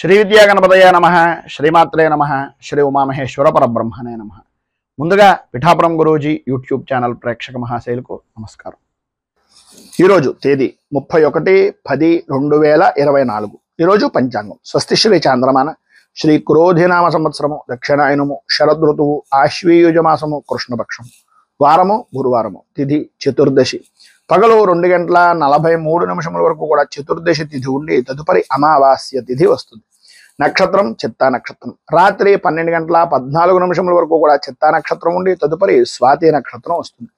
శ్రీ విద్యా గణపతయ నమ, శ్రీమాత్రే నమ, శ్రీ ఉమామహేశ్వర పరబ్రహ్మణే నమ. ముందుగా పిఠాపురం గురూజీ యూట్యూబ్ ఛానల్ ప్రేక్షక మహాశైలకు నమస్కారం. ఈరోజు తేదీ 31/10/2024. ఈరోజు పంచాంగం స్వస్తి శ్రీ చాంద్రమాన శ్రీ క్రోధినామ సంవత్సరము దక్షిణాయనము శరదృతువు ఆశ్వీయుజమాసము కృష్ణపక్షం వారము గురువారము తిథి చతుర్దశి పగలు 2:43 వరకు కూడా చతుర్దశి తిథి ఉండి తదుపరి అమావాస్య తిథి వస్తుంది. నక్షత్రం చిత్తా నక్షత్రం. రాత్రి 12:14 వరకు కూడా చిత్తా నక్షత్రం ఉండి తదుపరి స్వాతి నక్షత్రం వస్తుంది.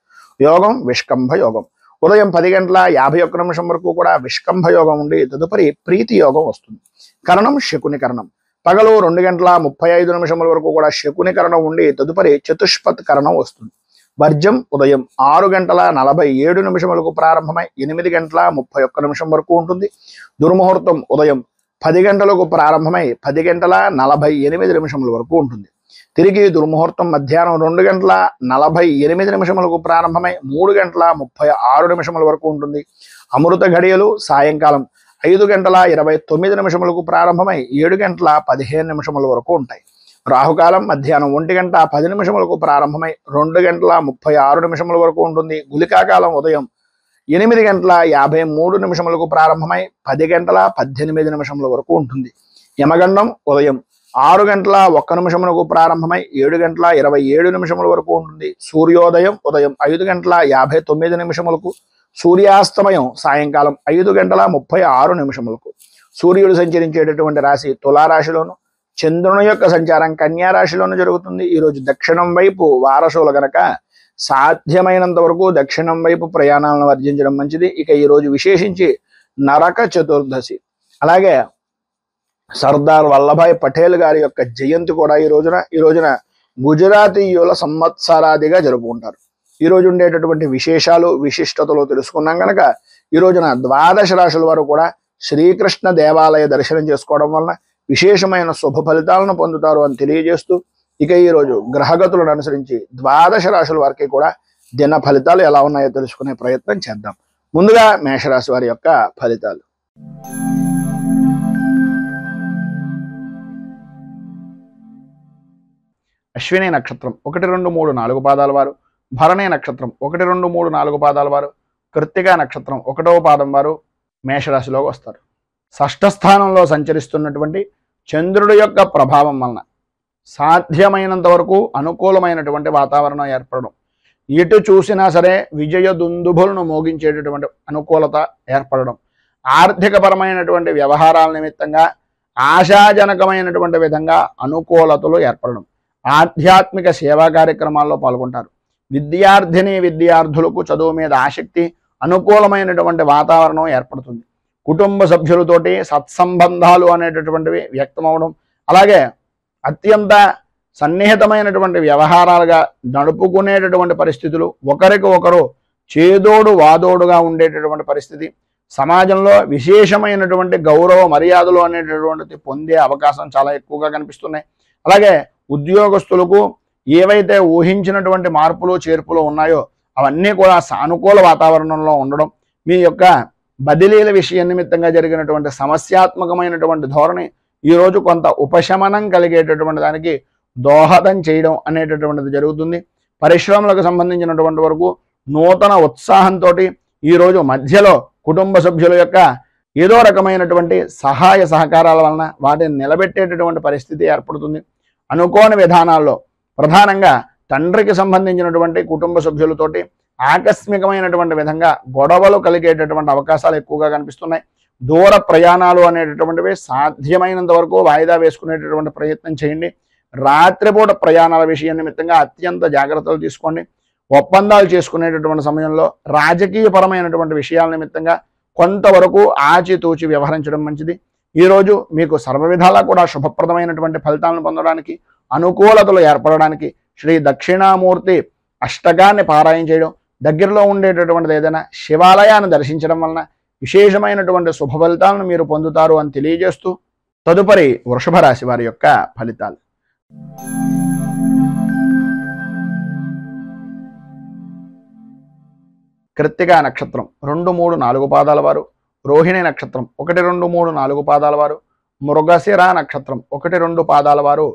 యోగం విష్కంభ యోగం. ఉదయం 10:51 వరకు కూడా విష్కంభ యోగం ఉండి తదుపరి ప్రీతి యోగం వస్తుంది. కరణం శకుని కరణం. పగలు 2:35 వరకు కూడా శకుని కరణం ఉండి తదుపరి చతుష్పత్ కరణం వస్తుంది. వర్జం ఉదయం 6:47 ప్రారంభమై 8:31 వరకు ఉంటుంది. దుర్ముహూర్తం ఉదయం 10 గంటలకు ప్రారంభమై 10:48 వరకు ఉంటుంది. తిరిగి దుర్ముహూర్తం మధ్యాహ్నం 2:48 ప్రారంభమై 3:36 వరకు ఉంటుంది. అమృత ఘడియలు సాయంకాలం 5:29 ప్రారంభమై 7:15 వరకు ఉంటాయి. రాహుకాలం మధ్యాహ్నం 1:10 ప్రారంభమై 2:36 వరకు ఉంటుంది. గులికాకాలం ఉదయం 8:53 ప్రారంభమై 10:18 వరకు ఉంటుంది. యమగండం ఉదయం 6:01 ప్రారంభమై 7:27 వరకు ఉంటుంది. సూర్యోదయం ఉదయం 5:59 సూర్యాస్తమయం సాయంకాలం 5:36 సూర్యుడు సంచరించేటటువంటి రాశి తులారాశిలోను, చంద్రుని యొక్క సంచారం కన్యా రాశిలోనూ జరుగుతుంది. ఈరోజు దక్షిణం వైపు వారసులు గనక సాధ్యమైనంత వరకు దక్షిణం వైపు ప్రయాణాలను వర్జించడం మంచిది. ఇక ఈరోజు విశేషించి నరక చతుర్దశి, అలాగే సర్దార్ వల్లభాయ్ పటేల్ గారి యొక్క జయంతి కూడా ఈ రోజున గుజరాతీయుల సంవత్సరాదిగా జరుపుకుంటారు. ఈ రోజు ఉండేటటువంటి విశేషాలు విశిష్టతలు తెలుసుకున్నాం కనుక ఈ రోజున 12 రాశుల వారు కూడా శ్రీకృష్ణ దేవాలయ దర్శనం చేసుకోవడం వలన విశేషమైన శుభ ఫలితాలను పొందుతారు అని తెలియజేస్తూ, ఇక ఈరోజు గ్రహగతులను అనుసరించి 12 రాశుల వారికి కూడా దిన ఫలితాలు ఎలా ఉన్నాయో తెలుసుకునే ప్రయత్నం చేద్దాం. ముందుగా మేషరాశి వారి యొక్క ఫలితాలు. అశ్విని నక్షత్రం 1, 2, 3, 4 పాదాల వారు, భరణి నక్షత్రం 1, 2, 3, 4 పాదాల వారు, కృత్తిక నక్షత్రం 1వ పాదం వారు మేషరాశిలోకి వస్తారు. షష్ఠ స్థానంలో సంచరిస్తున్నటువంటి చంద్రుడి యొక్క ప్రభావం వలన సాధ్యమైనంత వరకు అనుకూలమైనటువంటి వాతావరణం ఏర్పడడం, ఎటు చూసినా సరే విజయ దుందుభులను మోగించేటటువంటి అనుకూలత ఏర్పడడం, ఆర్థికపరమైనటువంటి వ్యవహారాల నిమిత్తంగా ఆశాజనకమైనటువంటి విధంగా అనుకూలతలు ఏర్పడడం, ఆధ్యాత్మిక సేవా కార్యక్రమాల్లో పాల్గొంటారు. విద్యార్థులకు చదువు మీద ఆసక్తి, అనుకూలమైనటువంటి వాతావరణం ఏర్పడుతుంది. కుటుంబ సభ్యులతోటి సత్సంబంధాలు అనేటటువంటివి వ్యక్తమవడం, అలాగే అత్యంత సన్నిహితమైనటువంటి వ్యవహారాలుగా నడుపుకునేటటువంటి పరిస్థితులు, ఒకరికి ఒకరు చేదోడు వాదోడుగా ఉండేటటువంటి పరిస్థితి, సమాజంలో విశేషమైనటువంటి గౌరవ మర్యాదలు అనేటటువంటిది పొందే అవకాశం చాలా ఎక్కువగా కనిపిస్తున్నాయి. అలాగే ఉద్యోగస్తులకు ఏవైతే ఊహించినటువంటి మార్పులు చేర్పులు ఉన్నాయో అవన్నీ కూడా సానుకూల వాతావరణంలో ఉండడం, మీ యొక్క బదిలీల విషయం నిమిత్తంగా జరిగినటువంటి సమస్యాత్మకమైనటువంటి ధోరణి ఈరోజు కొంత ఉపశమనం కలిగేటటువంటి దానికి దోహదం చేయడం అనేటటువంటిది జరుగుతుంది. పరిశ్రమలకు సంబంధించినటువంటి వరకు నూతన ఉత్సాహంతో ఈరోజు మధ్యలో కుటుంబ సభ్యుల యొక్క ఏదో రకమైనటువంటి సహాయ సహకారాల వలన వాటిని నిలబెట్టేటటువంటి పరిస్థితి ఏర్పడుతుంది. అనుకోని విధానాల్లో ప్రధానంగా తండ్రికి సంబంధించినటువంటి కుటుంబ సభ్యులతోటి ఆకస్మికమైనటువంటి విధంగా గొడవలు కలిగేటటువంటి అవకాశాలు ఎక్కువగా కనిపిస్తున్నాయి. దూర ప్రయాణాలు అనేటటువంటివి సాధ్యమైనంత వరకు వాయిదా వేసుకునేటటువంటి ప్రయత్నం చేయండి. రాత్రిపూట ప్రయాణాల విషయం నిమిత్తంగా అత్యంత జాగ్రత్తలు తీసుకోండి. ఒప్పందాలు చేసుకునేటటువంటి సమయంలో రాజకీయపరమైనటువంటి విషయాల నిమిత్తంగా కొంతవరకు ఆచితూచి వ్యవహరించడం మంచిది. ఈరోజు మీకు సర్వవిధాలా కూడా శుభప్రదమైనటువంటి ఫలితాలను పొందడానికి, అనుకూలతలు ఏర్పడడానికి శ్రీ దక్షిణామూర్తి అష్టకాన్ని పారాయణ చేయడం, దగ్గరలో ఉండేటటువంటిది ఏదైనా శివాలయాన్ని దర్శించడం వలన విశేషమైనటువంటి శుభ ఫలితాలను మీరు పొందుతారు అని తెలియజేస్తూ, తదుపరి వృషభ రాశి వారి యొక్క ఫలితాలు. కృత్తిక నక్షత్రం 2, 3, 4 పాదాల వారు, రోహిణి నక్షత్రం 1, 2, 3, 4 పాదాల వారు, మృగశిర నక్షత్రం 1-2 పాదాల వారు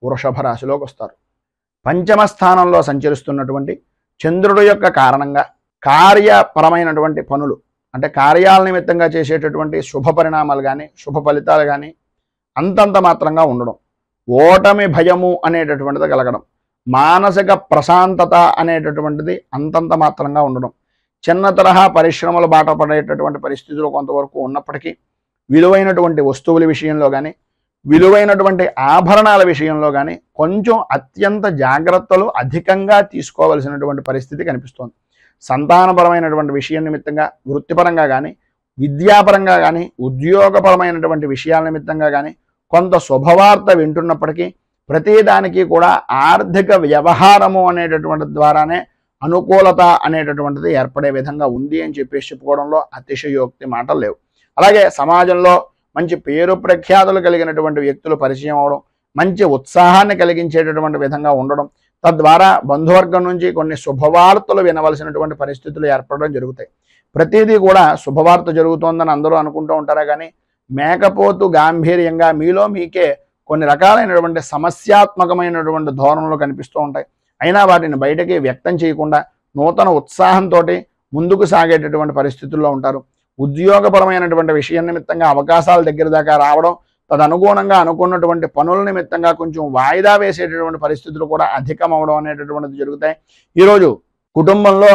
వృషభ రాశిలోకి వస్తారు. పంచమ స్థానంలో సంచరిస్తున్నటువంటి చంద్రుడి యొక్క కారణంగా కార్యపరమైనటువంటి పనులు అంటే కార్యాల నిమిత్తంగా చేసేటటువంటి శుభ పరిణామాలు కానీ శుభ ఫలితాలు కానీ అంతంత మాత్రంగా ఉండడం, ఓటమి భయము అనేటటువంటిది కలగడం, మానసిక ప్రశాంతత అనేటటువంటిది అంతంత మాత్రంగా ఉండడం, చిన్న తరహా పరిశ్రమలు బాట పడేటటువంటి పరిస్థితులు కొంతవరకు ఉన్నప్పటికీ విలువైనటువంటి వస్తువుల విషయంలో కానీ విలువైనటువంటి ఆభరణాల విషయంలో కానీ కొంచెం అత్యంత జాగ్రత్తలు అధికంగా తీసుకోవలసినటువంటి పరిస్థితి కనిపిస్తోంది. సంతానపరమైనటువంటి విషయం నిమిత్తంగా వృత్తిపరంగా కానీ విద్యాపరంగా కానీ ఉద్యోగపరమైనటువంటి విషయాల నిమిత్తంగా కానీ కొంత శుభవార్త వింటున్నప్పటికీ ప్రతిదానికి కూడా ఆర్థిక వ్యవహారము అనేటటువంటి ద్వారానే అనుకూలత అనేటటువంటిది ఏర్పడే విధంగా ఉంది అని చెప్పేసి చెప్పుకోవడంలో అతిశయోక్తి మాటలు లేవు. అలాగే సమాజంలో మంచి పేరు ప్రఖ్యాతులు కలిగినటువంటి వ్యక్తులు పరిచయం అవడం, మంచి ఉత్సాహాన్ని కలిగించేటటువంటి విధంగా ఉండడం, తద్వారా బంధువర్గం నుంచి కొన్ని శుభవార్తలు వినవలసినటువంటి పరిస్థితులు ఏర్పడడం జరుగుతాయి. ప్రతిదీ కూడా శుభవార్త జరుగుతోందని అందరూ అనుకుంటూ ఉంటారా కానీ మేకపోతు గాంభీర్యంగా మీలో మీకే కొన్ని రకాలైనటువంటి సమస్యాత్మకమైనటువంటి ధోరణులు కనిపిస్తూ ఉంటాయి. అయినా వాటిని బయటకి వ్యక్తం చేయకుండా నూతన ఉత్సాహంతో ముందుకు సాగేటటువంటి పరిస్థితుల్లో ఉంటారు. ఉద్యోగపరమైనటువంటి విషయం నిమిత్తంగా అవకాశాల దగ్గర దాకా రావడం, తదనుగుణంగా అనుకున్నటువంటి పనుల నిమిత్తంగా కొంచెం వాయిదా వేసేటటువంటి పరిస్థితులు కూడా అధికం అవడం అనేటటువంటిది జరుగుతాయి. ఈరోజు కుటుంబంలో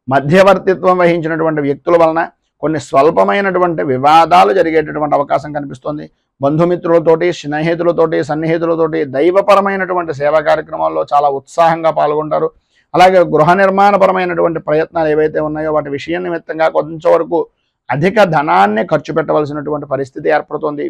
మధ్యవర్తిత్వం వహించినటువంటి వ్యక్తుల వలన కొన్ని స్వల్పమైనటువంటి వివాదాలు జరిగేటటువంటి అవకాశం కనిపిస్తుంది. బంధుమిత్రులతోటి స్నేహితులతోటి సన్నిహితులతోటి దైవపరమైనటువంటి సేవా కార్యక్రమాల్లో చాలా ఉత్సాహంగా పాల్గొంటారు. అలాగే గృహ నిర్మాణపరమైనటువంటి ప్రయత్నాలు ఏవైతే ఉన్నాయో వాటి విషయం నిమిత్తంగా కొంచెం వరకు అధిక ధనాన్ని ఖర్చు పెట్టవలసినటువంటి పరిస్థితి ఏర్పడుతుంది.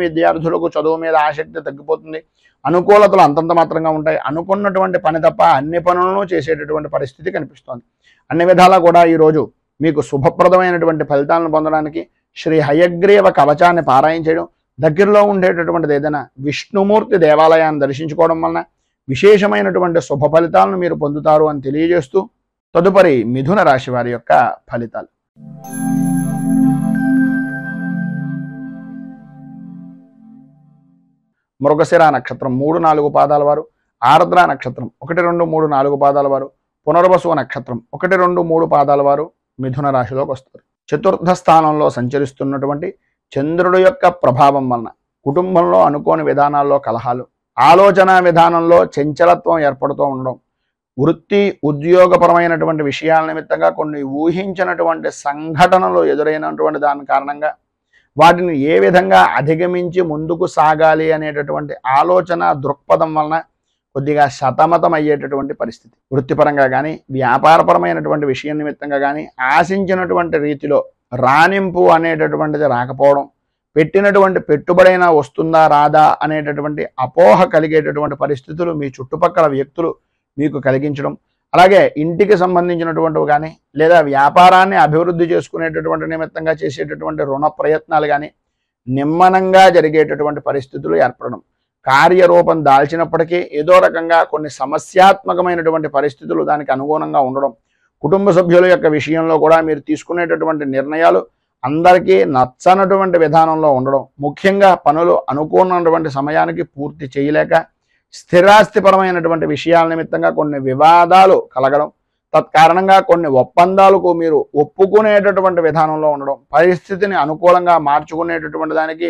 విద్యార్థులకు చదువు మీద ఆసక్తి తగ్గిపోతుంది. అనుకూలతలు అంతంత మాత్రంగా ఉంటాయి. అనుకున్నటువంటి పని తప్ప అన్ని పనులను చేసేటటువంటి పరిస్థితి కనిపిస్తోంది. అన్ని విధాలా కూడా ఈరోజు మీకు శుభప్రదమైనటువంటి ఫలితాలను పొందడానికి శ్రీ హయగ్రీవ కవచాన్ని పారాయణ చేయడం, దగ్గరలో ఉండేటటువంటిది ఏదైనా విష్ణుమూర్తి దేవాలయాన్ని దర్శించుకోవడం వలన విశేషమైనటువంటి శుభ ఫలితాలను మీరు పొందుతారు అని తెలియజేస్తూ తదుపరి మిథున రాశి వారి యొక్క ఫలితాలు. మృగశిర నక్షత్రం 3-4 పాదాల వారు, ఆర్ద్ర నక్షత్రం 1, 2, 3, 4 పాదాల వారు, పునర్వసు నక్షత్రం 1, 2, 3 పాదాల వారు మిథున రాశిలోకి వస్తారు. చతుర్థ స్థానంలో సంచరిస్తున్నటువంటి చంద్రుడు యొక్క ప్రభావం వలన కుటుంబంలో అనుకోని విధానాల్లో కలహాలు, ఆలోచన విధానంలో చంచలత్వం ఏర్పడుతూ ఉండడం, వృత్తి ఉద్యోగపరమైనటువంటి విషయాల నిమిత్తంగా కొన్ని ఊహించినటువంటి సంఘటనలు ఎదురైనటువంటి దాని కారణంగా వాటిని ఏ విధంగా అధిగమించి ముందుకు సాగాలి అనేటటువంటి ఆలోచన దృక్పథం వలన కొద్దిగా సతమతం అయ్యేటటువంటి పరిస్థితి. వృత్తిపరంగా కానీ వ్యాపారపరమైనటువంటి విషయం నిమిత్తంగా కానీ ఆశించినటువంటి రీతిలో రాణింపు అనేటటువంటిది రాకపోవడం, పెట్టినటువంటి పెట్టుబడైనా వస్తుందా రాదా అనేటటువంటి అపోహ కలిగేటటువంటి పరిస్థితులు మీ చుట్టుపక్కల వ్యక్తులు మీకు కలిగించడం, అలాగే ఇంటికి సంబంధించినటువంటివి కానీ లేదా వ్యాపారాన్ని అభివృద్ధి చేసుకునేటటువంటి నిమిత్తంగా చేసేటటువంటి రుణ ప్రయత్నాలు కానీ నిమ్మనంగా జరిగేటటువంటి పరిస్థితులు ఏర్పడడం, కార్యరూపం దాల్చినప్పటికీ ఏదో రకంగా కొన్ని సమస్యాత్మకమైనటువంటి పరిస్థితులు దానికి అనుగుణంగా ఉండడం, కుటుంబ సభ్యుల యొక్క విషయంలో కూడా మీరు తీసుకునేటటువంటి నిర్ణయాలు అందరికీ నచ్చనటువంటి విధానంలో ఉండడం, ముఖ్యంగా పనులు అనుకున్నటువంటి సమయానికి పూర్తి చేయలేక స్థిరాస్తిపరమైనటువంటి విషయాల నిమిత్తంగా కొన్ని వివాదాలు కలగడం, తత్కారణంగా కొన్ని ఒప్పందాలకు మీరు ఒప్పుకునేటటువంటి విధానంలో ఉండడం, పరిస్థితిని అనుకూలంగా మార్చుకునేటటువంటి దానికి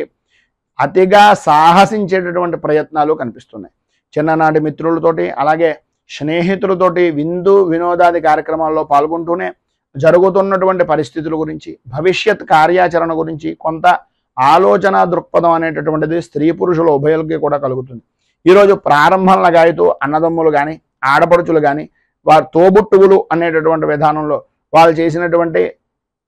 అతిగా సాహసించేటటువంటి ప్రయత్నాలు కనిపిస్తున్నాయి. చిన్ననాటి మిత్రులతోటి అలాగే స్నేహితులతోటి విందు వినోదాది కార్యక్రమాల్లో పాల్గొంటూనే జరుగుతున్నటువంటి పరిస్థితుల గురించి భవిష్యత్ కార్యాచరణ గురించి కొంత ఆలోచన దృక్పథం అనేటటువంటిది స్త్రీ పురుషుల ఉభయులకి కూడా కలుగుతుంది. ఈరోజు ప్రారంభం లగాయతూ అన్నదమ్ములు కానీ ఆడపడుచులు కానీ వారి తోబుట్టువులు అనేటటువంటి విధానంలో వాళ్ళు చేసినటువంటి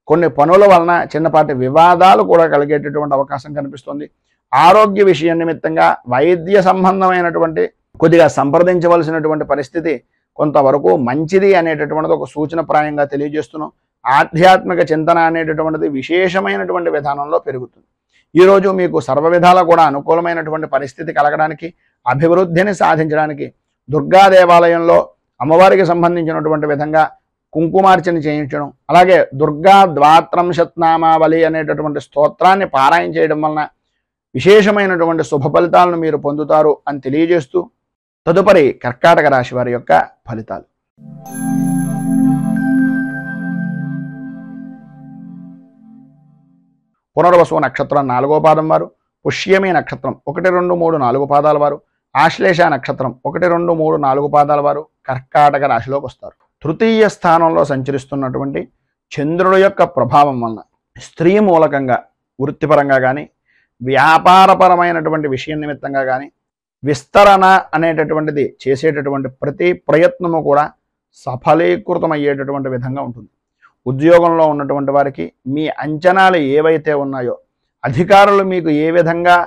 కొన్ని పనుల వలన చిన్నపాటి వివాదాలు కూడా కలిగేటటువంటి అవకాశం కనిపిస్తుంది. ఆరోగ్య విషయం నిమిత్తంగా వైద్య సంబంధమైనటువంటి కొద్దిగా సంప్రదించవలసినటువంటి పరిస్థితి కొంతవరకు మంచిది అనేటటువంటిది ఒక సూచనప్రాయంగా తెలియజేస్తున్నాం. ఆధ్యాత్మిక చింతన అనేటటువంటిది విశేషమైనటువంటి విధానంలో పెరుగుతుంది. ఈరోజు మీకు సర్వ విధాలా కూడా అనుకూలమైనటువంటి పరిస్థితి కలగడానికి, అభివృద్ధిని సాధించడానికి దుర్గా దేవాలయంలో అమ్మవారికి సంబంధించినటువంటి విధంగా కుంకుమార్చన చేయించడం, అలాగే దుర్గా ద్వాత్రంశత్నామావళి అనేటటువంటి స్తోత్రాన్ని పారాయణ చేయడం వలన విశేషమైనటువంటి శుభ ఫలితాలను మీరు పొందుతారు అని తెలియజేస్తూ తదుపరి కర్కాటక రాశి వారి యొక్క ఫలితాలు. పునర్వసు నక్షత్రం 4వ పాదం వారు, పుష్యమి నక్షత్రం 1, 2, 3, 4 పాదాల వారు, ఆశ్లేష నక్షత్రం 1, 2, 3, 4 పాదాల వారు కర్కాటక రాశిలోకి వస్తారు. తృతీయ స్థానంలో సంచరిస్తున్నటువంటి చంద్రుడి యొక్క ప్రభావం వలన స్త్రీ మూలకంగా వృత్తిపరంగా కానీ వ్యాపారపరమైనటువంటి విషయం నిమిత్తంగా కానీ విస్తరణ అనేటటువంటిది చేసేటటువంటి ప్రతి ప్రయత్నము కూడా సఫలీకృతమయ్యేటటువంటి విధంగా ఉంటుంది. ఉద్యోగంలో ఉన్నటువంటి వారికి మీ అంచనాలు ఏవైతే ఉన్నాయో, అధికారులు మీకు ఏ విధంగా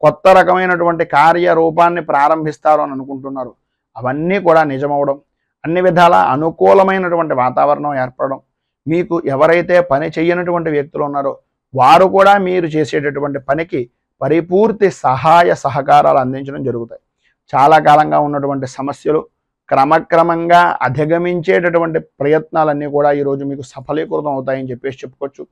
కొత్త రకమైనటువంటి కార్యరూపాన్ని ప్రారంభిస్తారో అని అనుకుంటున్నారు, అవన్నీ కూడా నిజమవడం, అన్ని విధాల అనుకూలమైనటువంటి వాతావరణం ఏర్పడడం, మీకు ఎవరైతే పని చేయనటువంటి వ్యక్తులు ఉన్నారో వారు కూడా మీరు చేసేటటువంటి పనికి పరిపూర్తి సహాయ సహకారాలు అందించడం జరుగుతాయి. చాలా కాలంగా ఉన్నటువంటి సమస్యలు క్రమక్రమంగా అధిగమించేటటువంటి ప్రయత్నాలన్నీ కూడా ఈరోజు మీకు సఫలీకృతం అవుతాయని చెప్పేసి చెప్పుకోవచ్చు.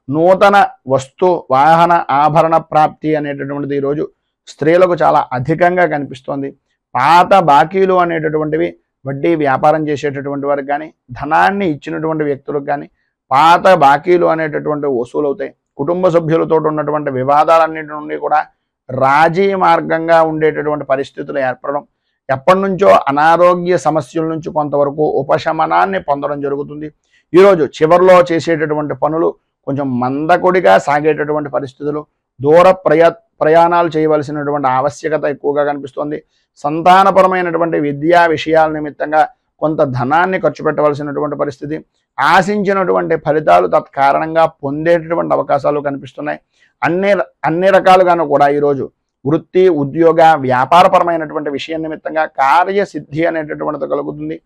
నూతన వస్తు వాహన ఆభరణ ప్రాప్తి అనేటటువంటిది ఈరోజు స్త్రీలకు చాలా అధికంగా కనిపిస్తోంది. పాత బాకీలు అనేటటువంటివి వడ్డీ వ్యాపారం చేసేటటువంటి వారికి కానీ, ధనాన్ని ఇచ్చినటువంటి వ్యక్తులకు కానీ పాత బాకీలు అనేటటువంటివి వసూలు అవుతాయి. కుటుంబ సభ్యులతో ఉన్నటువంటి వివాదాలన్నింటి నుండి కూడా రాజీ మార్గంగా ఉండేటటువంటి పరిస్థితులు ఏర్పడడం, ఎప్పటి నుంచో అనారోగ్య సమస్యల నుంచి కొంతవరకు ఉపశమనాన్ని పొందడం జరుగుతుంది. ఈరోజు చివరిలో చేసేటటువంటి పనులు కొంచెం మందకొడిగా సాగేటటువంటి పరిస్థితులు, దూర ప్రయాణాలు చేయవలసినటువంటి ఆవశ్యకత ఎక్కువగా కనిపిస్తోంది. సంతానపరమైనటువంటి విద్యా విషయాల నిమిత్తంగా కొంత ధనాన్ని ఖర్చు పెట్టవలసినటువంటి పరిస్థితి, ఆశించినటువంటి ఫలితాలు తత్కారణంగా పొందేటటువంటి అవకాశాలు కనిపిస్తున్నాయి. అన్ని రకాలుగాను కూడా ఈరోజు వృత్తి ఉద్యోగ వ్యాపారపరమైనటువంటి విషయం నిమిత్తంగా కార్యసిద్ధి అనేటటువంటిది కలుగుతుంది.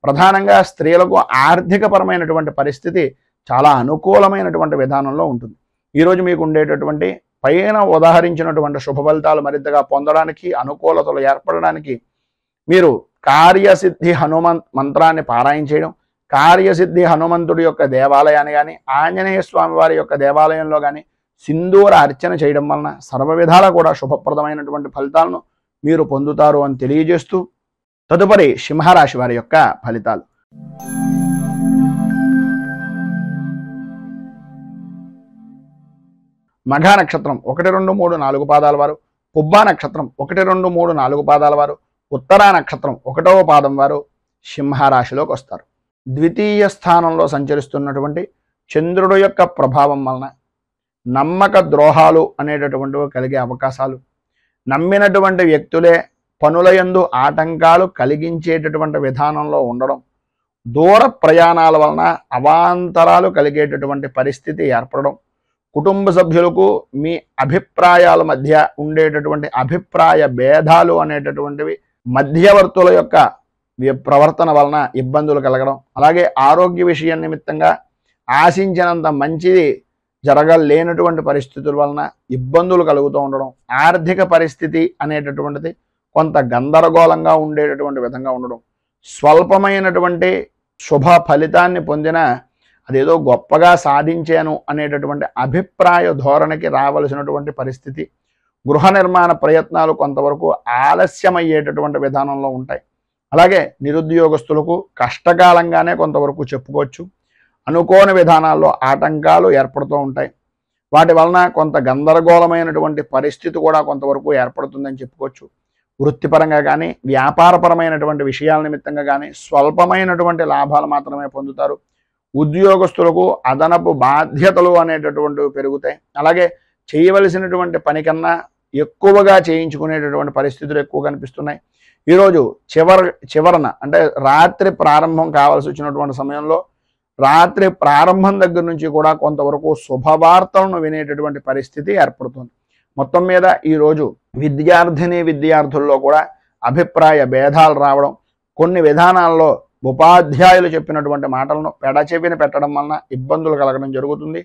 ప్రధానంగా స్త్రీలకు ఆర్థికపరమైనటువంటి పరిస్థితి చాలా అనుకూలమైనటువంటి విధానంలో ఉంటుంది. ఈరోజు మీకు ఉండేటటువంటి పైన ఉదాహరించినటువంటి శుభ ఫలితాలు మరింతగా పొందడానికి, అనుకూలతలు ఏర్పడడానికి మీరు కార్యసిద్ధి హనుమంత్ మంత్రాన్ని పారాయణ చేయడం, కార్యసిద్ధి హనుమంతుడి యొక్క దేవాలయాన్ని కానీ, ఆంజనేయ స్వామి వారి యొక్క దేవాలయంలో కానీ సింధూర అర్చన చేయడం వలన సర్వ విధాల కూడా శుభప్రదమైనటువంటి ఫలితాలను మీరు పొందుతారు అని తెలియజేస్తూ తదుపరి సింహరాశి వారి యొక్క ఫలితాలు. మఘ నక్షత్రం 1, 2, 3, 4 పాదాల వారు, పుబ్బా నక్షత్రం 1, 2, 3, 4 పాదాల వారు, ఉత్తరా నక్షత్రం 1వ పాదం వారు సింహరాశిలోకి వస్తారు. ద్వితీయ స్థానంలో సంచరిస్తున్నటువంటి చంద్రుడు యొక్క ప్రభావం వలన నమ్మక ద్రోహాలు అనేటటువంటివి కలిగే అవకాశాలు, నమ్మినటువంటి వ్యక్తులే పనులయందు ఆటంకాలు కలిగించేటటువంటి విధానంలో ఉండడం, దూర ప్రయాణాల వలన అవాంతరాలు కలిగేటటువంటి పరిస్థితి ఏర్పడడం, కుటుంబ సభ్యులకు మీ అభిప్రాయాల మధ్య ఉండేటటువంటి అభిప్రాయ భేదాలు అనేటటువంటివి మధ్యవర్తుల యొక్క ప్రవర్తన వలన ఇబ్బందులు కలగడం, అలాగే ఆరోగ్య విషయం నిమిత్తంగా ఆశించినంత మంచిది జరగలేనటువంటి పరిస్థితుల వలన ఇబ్బందులు కలుగుతూ ఉండడం, ఆర్థిక పరిస్థితి అనేటటువంటిది కొంత గందరగోళంగా ఉండేటటువంటి విధంగా ఉండడం, స్వల్పమైనటువంటి శుభ ఫలితాన్ని పొందిన అదేదో గొప్పగా సాధించాను అనేటటువంటి అభిప్రాయ ధోరణికి రావలసినటువంటి పరిస్థితి, గృహ నిర్మాణ ప్రయత్నాలు కొంతవరకు ఆలస్యమయ్యేటటువంటి విధానంలో ఉంటాయి. అలాగే నిరుద్యోగస్తులకు కష్టకాలంగానే కొంతవరకు చెప్పుకోవచ్చు. అనుకోని విధానాల్లో ఆటంకాలు ఏర్పడుతూ ఉంటాయి. వాటి వలన కొంత గందరగోళమైనటువంటి పరిస్థితి కూడా కొంతవరకు ఏర్పడుతుందని చెప్పుకోవచ్చు. వృత్తిపరంగా కానీ వ్యాపారపరమైనటువంటి విషయాల నిమిత్తంగా కానీ స్వల్పమైనటువంటి లాభాలు మాత్రమే పొందుతారు. ఉద్యోగస్తులకు అదనపు బాధ్యతలు అనేటటువంటివి పెరుగుతాయి. అలాగే చేయవలసినటువంటి పని కన్నా ఎక్కువగా చేయించుకునేటటువంటి పరిస్థితులు ఎక్కువ కనిపిస్తున్నాయి. ఈరోజు చివరన అంటే రాత్రి ప్రారంభం కావాల్సి వచ్చినటువంటి సమయంలో రాత్రి ప్రారంభం దగ్గర నుంచి కూడా కొంతవరకు శుభవార్తలను వినేటటువంటి పరిస్థితి ఏర్పడుతుంది. మొత్తం మీద ఈరోజు విద్యార్థుల్లో కూడా అభిప్రాయ భేదాలు రావడం, కొన్ని విధానాల్లో ఉపాధ్యాయులు చెప్పినటువంటి మాటలను పెడచెవిన పెట్టడం వలన ఇబ్బందులు కలగడం జరుగుతుంది.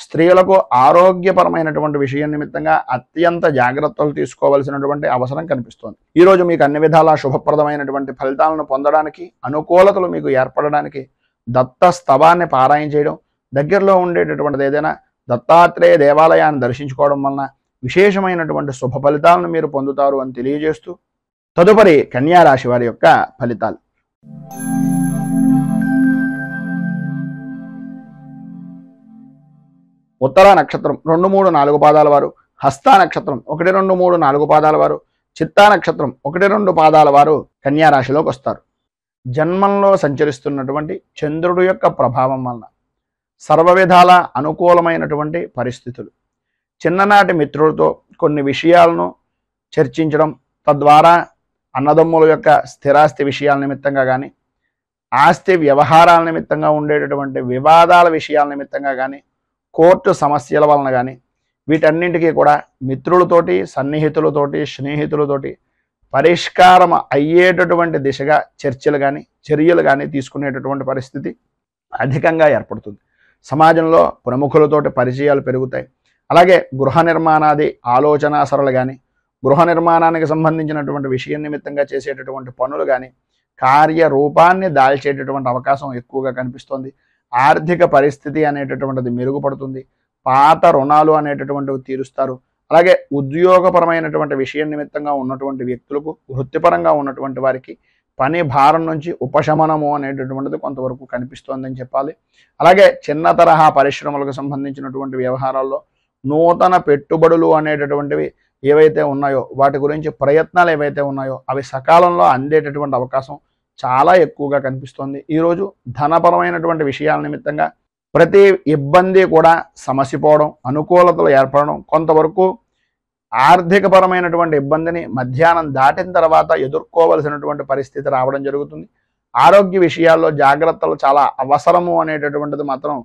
స్త్రీలకు ఆరోగ్యపరమైనటువంటి విషయం నిమిత్తంగా అత్యంత జాగ్రత్తలు తీసుకోవాల్సినటువంటి అవసరం కనిపిస్తోంది. ఈరోజు మీకు అన్ని విధాలా శుభప్రదమైనటువంటి ఫలితాలను పొందడానికి, అనుకూలతలు మీకు ఏర్పడడానికి దత్త స్తవాన్ని పారాయణ చేయడం, దగ్గరలో ఉండేటటువంటిది ఏదైనా దత్తాత్రేయ దేవాలయాన్ని దర్శించుకోవడం వలన విశేషమైనటువంటి శుభ ఫలితాలను మీరు పొందుతారు అని తెలియజేస్తూ తదుపరి కన్యా రాశి వారి యొక్క ఫలితాలు. ఉత్తర నక్షత్రం 2, 3, 4 పాదాల వారు, హస్త నక్షత్రం 1, 2, 3, 4 పాదాల వారు, చిత్తా నక్షత్రం 1, 2 పాదాల వారు కన్యా రాశిలోకి వస్తారు. జన్మంలో సంచరిస్తున్నటువంటి చంద్రుడు యొక్క ప్రభావం వలన సర్వ విధాల అనుకూలమైనటువంటి పరిస్థితులు, చిన్ననాటి మిత్రులతో కొన్ని విషయాలను చర్చించడం, తద్వారా అన్నదమ్ముల యొక్క స్థిరాస్తి విషయాల నిమిత్తంగా కానీ, ఆస్తి వ్యవహారాల నిమిత్తంగా ఉండేటటువంటి వివాదాల విషయాల నిమిత్తంగా కానీ, కోర్టు సమస్యల వలన కానీ, వీటన్నింటికీ కూడా మిత్రులతోటి, సన్నిహితులతోటి, స్నేహితులతోటి పరిష్కారం అయ్యేటటువంటి దిశగా చర్యలు కానీ తీసుకునేటటువంటి పరిస్థితి అధికంగా ఏర్పడుతుంది. సమాజంలో ప్రముఖులతోటి పరిచయాలు పెరుగుతాయి. అలాగే గృహ నిర్మాణాది ఆలోచనాసరలు కానీ, గృహ నిర్మాణానికి సంబంధించినటువంటి విషయం నిమిత్తంగా చేసేటటువంటి పనులు కానీ కార్యరూపాన్ని దాల్చేటటువంటి అవకాశం ఎక్కువగా కనిపిస్తోంది. ఆర్థిక పరిస్థితి అనేటటువంటిది మెరుగుపడుతుంది. పాత రుణాలు అనేటటువంటివి తీరుస్తారు. అలాగే ఉద్యోగపరమైనటువంటి విషయం నిమిత్తంగా ఉన్నటువంటి వ్యక్తులకు, వృత్తిపరంగా ఉన్నటువంటి వారికి పని భారం నుంచి ఉపశమనము అనేటటువంటిది కొంతవరకు కనిపిస్తోందని చెప్పాలి. అలాగే చిన్న తరహా పరిశ్రమలకు సంబంధించినటువంటి వ్యవహారాల్లో నూతన పెట్టుబడులు అనేటటువంటివి ఏవైతే ఉన్నాయో, వాటి గురించి ప్రయత్నాలు ఏవైతే ఉన్నాయో అవి సకాలంలో అందేటటువంటి అవకాశం చాలా ఎక్కువగా కనిపిస్తోంది. ఈరోజు ధనపరమైనటువంటి విషయాల నిమిత్తంగా ప్రతి ఇబ్బంది కూడా సమసిపోవడం, అనుకూలతలు ఏర్పడడం, కొంతవరకు ఆర్థికపరమైనటువంటి ఇబ్బందిని మధ్యాహ్నం దాటిన తర్వాత ఎదుర్కోవలసినటువంటి పరిస్థితి రావడం జరుగుతుంది. ఆరోగ్య విషయాల్లో జాగ్రత్తలు చాలా అవసరము అనేటటువంటిది మాత్రం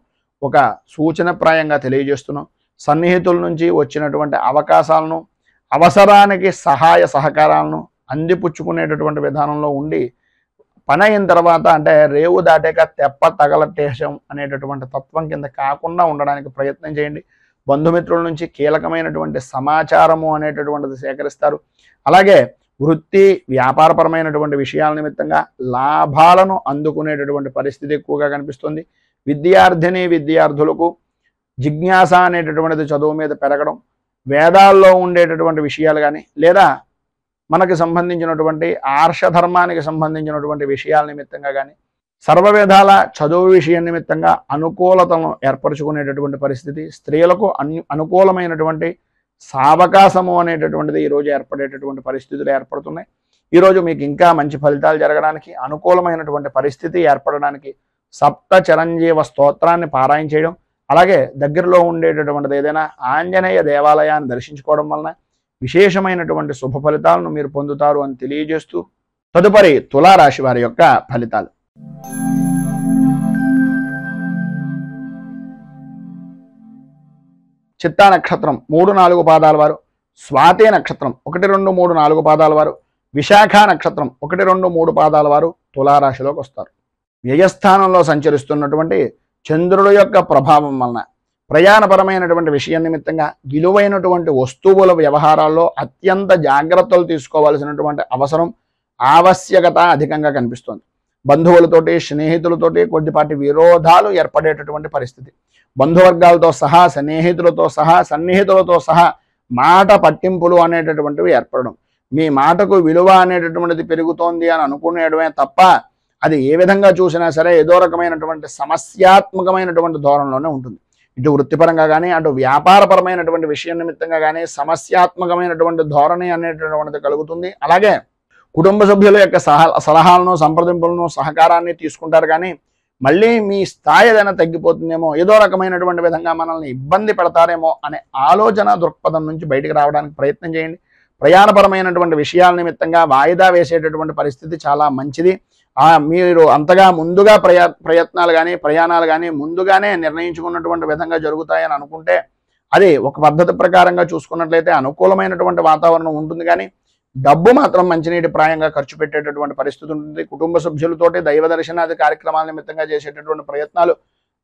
ఒక సూచనప్రాయంగా తెలియజేస్తున్నాం. సన్నిహితుల నుంచి వచ్చినటువంటి అవకాశాలను, అవసరానికి సహాయ సహకారాలను అందిపుచ్చుకునేటటువంటి విధానంలో ఉండి పని అయిన తర్వాత అంటే రేవు దాటాక తెప్ప తగలటేశం అనేటటువంటి తత్వం కింద కాకుండా ఉండడానికి ప్రయత్నం చేయండి. బంధుమిత్రుల నుంచి కీలకమైనటువంటి సమాచారము అనేటటువంటిది సేకరిస్తారు. అలాగే వృత్తి వ్యాపారపరమైనటువంటి విషయాల నిమిత్తంగా లాభాలను అందుకునేటటువంటి పరిస్థితి ఎక్కువగా కనిపిస్తుంది. విద్యార్థులకు జిజ్ఞాస అనేటటువంటిది చదువు మీద పెరగడం, వేదాల్లో ఉండేటటువంటి విషయాలు కానీ, లేదా మనకు సంబంధించినటువంటి ఆర్షధర్మానికి సంబంధించినటువంటి విషయాల నిమిత్తంగా కానీ, సర్వవిధాల చదువు విషయం నిమిత్తంగా అనుకూలతను ఏర్పరచుకునేటటువంటి పరిస్థితి, స్త్రీలకు అనుకూలమైనటువంటి సావకాశము అనేటటువంటిది ఈరోజు ఏర్పడేటటువంటి పరిస్థితులు ఏర్పడుతున్నాయి. ఈరోజు మీకు ఇంకా మంచి ఫలితాలు జరగడానికి, అనుకూలమైనటువంటి పరిస్థితి ఏర్పడడానికి సప్త చిరంజీవ స్తోత్రాన్ని పారాయణ చేయడం, అలాగే దగ్గరలో ఉండేటటువంటిది ఏదైనా ఆంజనేయ దేవాలయాన్ని దర్శించుకోవడం వలన విశేషమైనటువంటి శుభ ఫలితాలను మీరు పొందుతారు అని తెలియజేస్తూ తదుపరి తులారాశి వారి యొక్క ఫలితాలు. చిత్తా నక్షత్రం 3, 4 పాదాల వారు, స్వాతి నక్షత్రం 1, 2, 3, 4 పాదాల వారు, విశాఖ నక్షత్రం 1, 2, 3 పాదాల వారు తులారాశిలోకి వస్తారు. వ్యయస్థానంలో సంచరిస్తున్నటువంటి చంద్రుడి యొక్క ప్రభావం వలన ప్రయాణపరమైనటువంటి విషయం నిమిత్తంగా విలువైనటువంటి వస్తువుల వ్యవహారాల్లో అత్యంత జాగ్రత్తలు తీసుకోవాల్సినటువంటి అవసరం, ఆవశ్యకత అధికంగా కనిపిస్తోంది. బంధువులతోటి, స్నేహితులతోటి కొద్దిపాటి విరోధాలు ఏర్పడేటటువంటి పరిస్థితి, బంధువర్గాలతో సహా, సన్నిహితులతో సహా మాట పట్టింపులు అనేటటువంటివి ఏర్పడడం, మీ మాటకు విలువ అనేటటువంటిది పెరుగుతోంది అని అనుకునేయడమే తప్ప అది ఏ విధంగా చూసినా సరే ఏదో రకమైనటువంటి సమస్యాత్మకమైనటువంటి ధోరణిలోనే ఉంటుంది. ఇటు వృత్తిపరంగా కానీ, అటు వ్యాపారపరమైనటువంటి విషయం నిమిత్తంగా కానీ సమస్యాత్మకమైనటువంటి ధోరణి అనేటటువంటిది కలుగుతుంది. అలాగే కుటుంబ సభ్యుల యొక్క సలహాలను, సంప్రదింపులను, సహకారాన్ని తీసుకుంటారు. కానీ మళ్ళీ మీ స్థాయి ఏదైనా తగ్గిపోతుందేమో, ఏదో రకమైనటువంటి విధంగా మనల్ని ఇబ్బంది పెడతారేమో అనే ఆలోచన దృక్పథం నుంచి బయటకు రావడానికి ప్రయత్నం చేయండి. ప్రయాణపరమైనటువంటి విషయాల నిమిత్తంగా వాయిదా వేసేటటువంటి పరిస్థితి చాలా మంచిది. మీరు అంతగా ముందుగా ప్రయత్నాలు కానీ, ప్రయాణాలు కానీ ముందుగానే నిర్ణయించుకున్నటువంటి విధంగా జరుగుతాయని అనుకుంటే అది ఒక పద్ధతి ప్రకారంగా చూసుకున్నట్లయితే అనుకూలమైనటువంటి వాతావరణం ఉంటుంది. కానీ డబ్బు మాత్రం మంచినీటి ప్రాయంగా ఖర్చు పెట్టేటటువంటి పరిస్థితి ఉంటుంది. కుటుంబ సభ్యులతోటి దైవ దర్శనాది కార్యక్రమాల నిమిత్తంగా చేసేటటువంటి ప్రయత్నాలు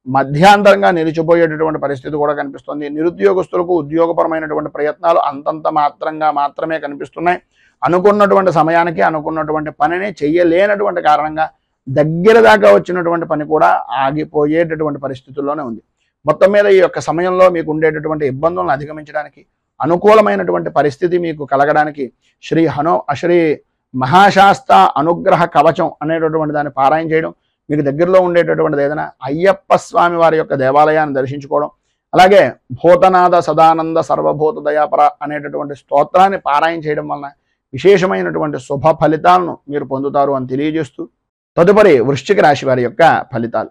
మధ్యాంతరంగా నిలిచిపోయేటటువంటి పరిస్థితి కూడా కనిపిస్తుంది. నిరుద్యోగస్తులకు ఉద్యోగపరమైనటువంటి ప్రయత్నాలు అంతంత మాత్రమే కనిపిస్తున్నాయి. అనుకున్నటువంటి సమయానికి అనుకున్నటువంటి పనిని చెయ్యలేనటువంటి కారణంగా దగ్గర దాకా వచ్చినటువంటి పని కూడా ఆగిపోయేటటువంటి పరిస్థితుల్లోనే ఉంది. మొత్తం మీద ఈ యొక్క సమయంలో మీకు ఉండేటటువంటి ఇబ్బందులను అధిగమించడానికి, అనుకూలమైనటువంటి పరిస్థితి మీకు కలగడానికి శ్రీ మహాశాస్త అనుగ్రహ కవచం అనేటటువంటి దాన్ని పారాయణ చేయడం, మీకు దగ్గరలో ఉండేటటువంటిది ఏదైనా అయ్యప్ప స్వామి వారి యొక్క దేవాలయాన్ని దర్శించుకోవడం, అలాగే భూతనాథ సదానంద సర్వభూత దయాపర అనేటటువంటి స్తోత్రాన్ని పారాయణ చేయడం వలన విశేషమైనటువంటి శుభ ఫలితాలను మీరు పొందుతారు అని తెలియజేస్తూ, తదుపరి వృశ్చిక రాశి వారి యొక్క ఫలితాలు.